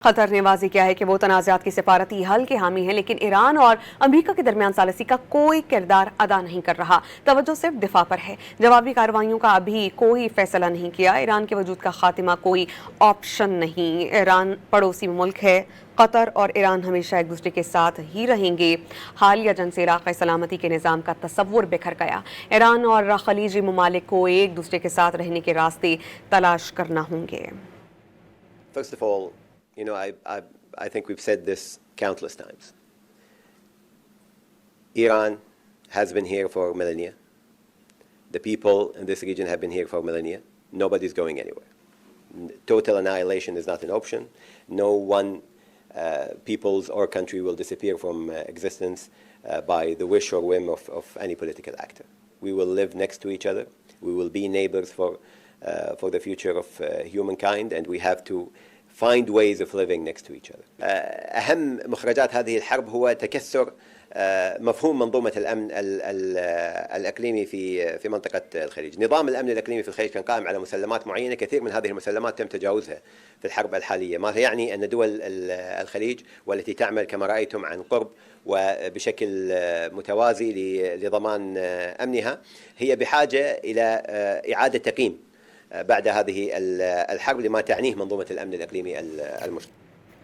Qatar ने वाज़ेह किया है कि वो तनाज़ात की सिफारती हल के हामी है, लेकिन ईरान और अमरीका के दरमियान सालिसी का कोई किरदार अदा नहीं कर रहा। तवज्जो सिर्फ दिफा पर है। जवाबी कार्रवाइयों का अभी कोई फैसला नहीं किया। ईरान के वजूद का खात्मा कोई ऑप्शन नहीं। ईरान पड़ोसी मुल्क है। कतर और ईरान हमेशा एक दूसरे के साथ ही रहेंगे। हालिया जंग से इराक़ सलामती के निज़ाम का तसव्वुर बिखर गया। ईरान और खलीजी ममालिक को एक दूसरे के साथ रहने के रास्ते तलाश करना होंगे। First of all, I think we've said this countless times. Iran has been here for millennia. The people in this region have been here for millennia. Nobody's going anywhere. Total annihilation is not an option. No one peoples or country will disappear from existence by the wish or whim of any political actor. We will live next to each other. We will be neighbors for the future of humankind, and we have to find ways of living next to each other. أهم مخرجات هذه الحرب هو تكسر مفهوم منظومة الأمن الإقليمي في منطقة الخليج. نظام الأمن الإقليمي في الخليج كان قائم على مسلمات معينة. كثير من هذه المسلمات تم تجاوزها في الحرب الحالية، ما يعني أن دول الخليج والتي تعمل كما رأيتم عن قرب وبشكل متوازي لضمان أمنها هي بحاجة إلى إعادة تقييم بعد هذه الحرب لما تعنيه منظومة الأمن الإقليمي المشترك.